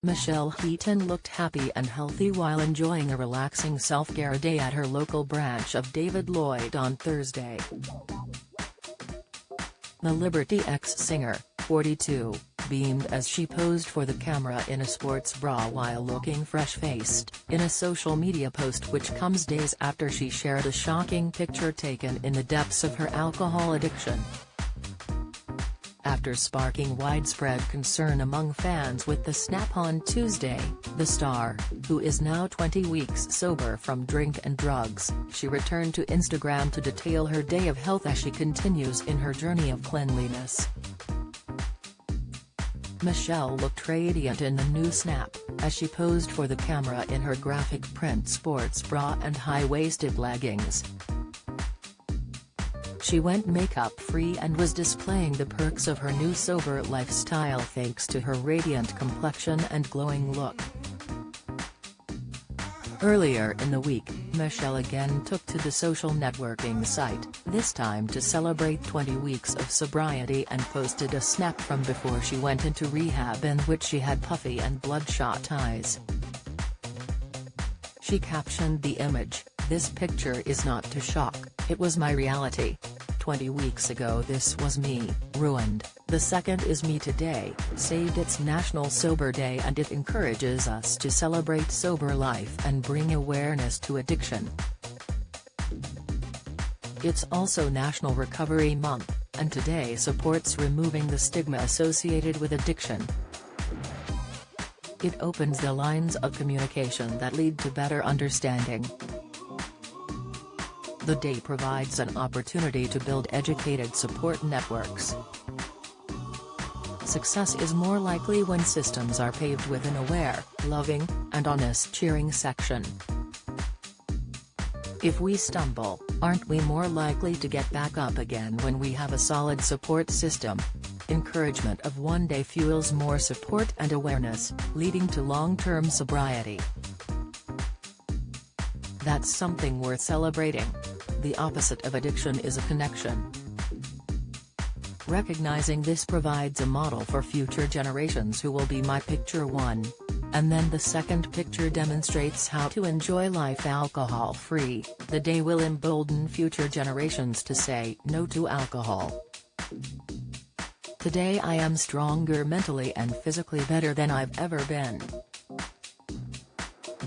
Michelle Heaton looked happy and healthy while enjoying a relaxing self-care day at her local branch of David Lloyd on Thursday. The Liberty X singer, 42, beamed as she posed for the camera in a sports bra while looking fresh-faced, in a social media post which comes days after she shared a shocking picture taken in the depths of her alcohol addiction. After sparking widespread concern among fans with the snap on Tuesday, the star, who is now 20 weeks sober from drink and drugs, she returned to Instagram to detail her day of health as she continues in her journey of cleanliness. Michelle looked radiant in the new snap, as she posed for the camera in her graphic print sports bra and high-waisted leggings. She went makeup-free and was displaying the perks of her new sober lifestyle thanks to her radiant complexion and glowing look. Earlier in the week, Michelle again took to the social networking site, this time to celebrate 20 weeks of sobriety, and posted a snap from before she went into rehab in which she had puffy and bloodshot eyes. She captioned the image, "This picture is not to shock, it was my reality. 20 weeks ago this was me, ruined, the second is me today," saved its National Sober Day, and it encourages us to celebrate sober life and bring awareness to addiction. It's also National Recovery Month, and today supports removing the stigma associated with addiction. It opens the lines of communication that lead to better understanding. The day provides an opportunity to build educated support networks. Success is more likely when systems are paved with an aware, loving, and honest cheering section. If we stumble, aren't we more likely to get back up again when we have a solid support system? Encouragement of one day fuels more support and awareness, leading to long-term sobriety. That's something worth celebrating. The opposite of addiction is a connection. Recognizing this provides a model for future generations who will be my picture one. And then the second picture demonstrates how to enjoy life alcohol-free. The day will embolden future generations to say no to alcohol. Today I am stronger mentally and physically, better than I've ever been.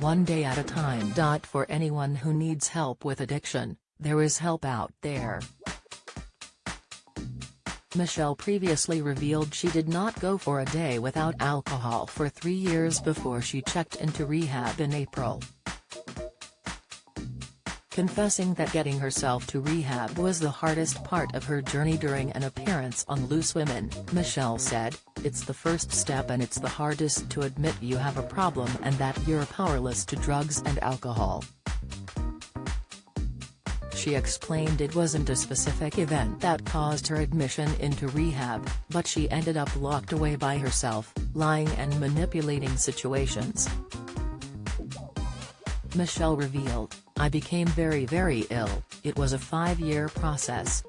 One day at a time. For anyone who needs help with addiction, there is help out there. Michelle previously revealed she did not go for a day without alcohol for 3 years before she checked into rehab in April. Confessing that getting herself to rehab was the hardest part of her journey during an appearance on Loose Women, Michelle said, "It's the first step and it's the hardest to admit you have a problem and that you're powerless to drugs and alcohol." She explained it wasn't a specific event that caused her admission into rehab, but she ended up locked away by herself, lying and manipulating situations. Michelle revealed, "I became very ill, it was a 5-year process.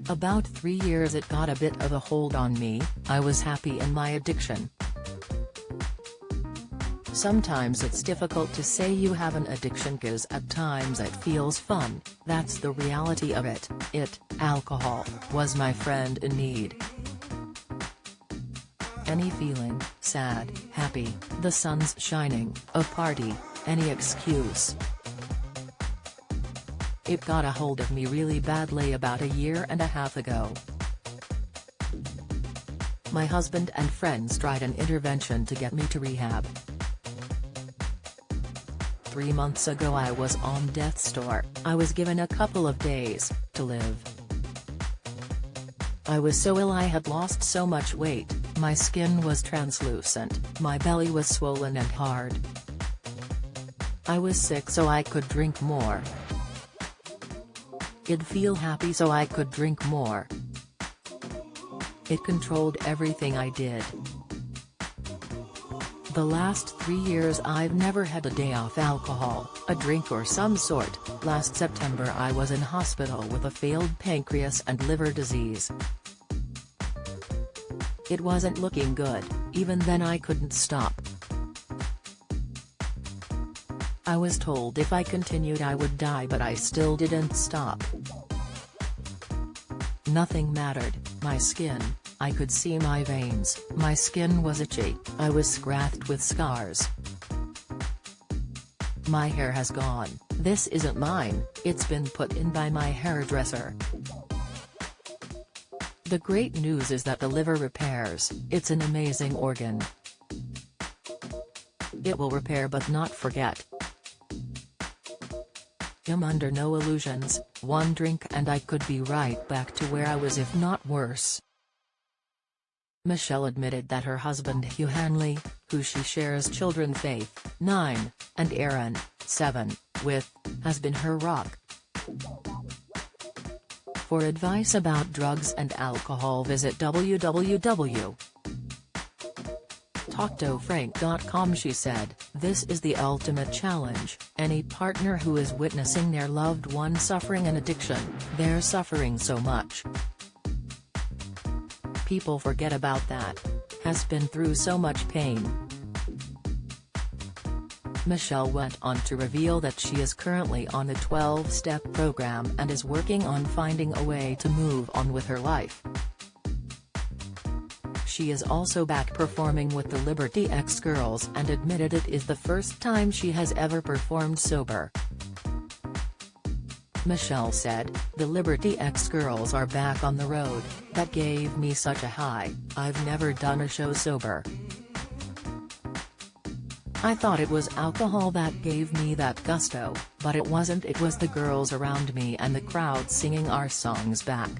About 3 years it got a bit of a hold on me. I was happy in my addiction. Sometimes it's difficult to say you have an addiction cause at times it feels fun, that's the reality of it. Alcohol, was my friend in need. Any feeling, sad, happy, the sun's shining, a party, any excuse. It got a hold of me really badly about a 1.5 years ago. My husband and friends tried an intervention to get me to rehab. 3 months ago I was on death's door. I was given a couple of days to live. I was so ill, I had lost so much weight, my skin was translucent, my belly was swollen and hard. I was sick so I could drink more. I'd feel happy so I could drink more. It controlled everything I did. The last 3 years I've never had a day off alcohol, a drink or some sort. Last September I was in hospital with a failed pancreas and liver disease. It wasn't looking good. Even then I couldn't stop. I was told if I continued I would die, but I still didn't stop. Nothing mattered, my skin, I could see my veins, my skin was itchy, I was scratched with scars. My hair has gone, this isn't mine, it's been put in by my hairdresser. The great news is that the liver repairs, it's an amazing organ. It will repair but not forget. I'm under no illusions, one drink and I could be right back to where I was, if not worse. Michelle admitted that her husband Hugh Hanley, who she shares children Faith, 9, and Aaron, 7, with, has been her rock. For advice about drugs and alcohol visit www.talktofrank.com. She said, "This is the ultimate challenge, any partner who is witnessing their loved one suffering an addiction, they're suffering so much. People forget about that. Has been through so much pain." Michelle went on to reveal that she is currently on a 12-step program and is working on finding a way to move on with her life. She is also back performing with the Liberty X Girls and admitted it is the first time she has ever performed sober. Michelle said, "The Liberty X Girls are back on the road, that gave me such a high, I've never done a show sober. I thought it was alcohol that gave me that gusto, but it wasn't, it was the girls around me and the crowd singing our songs back.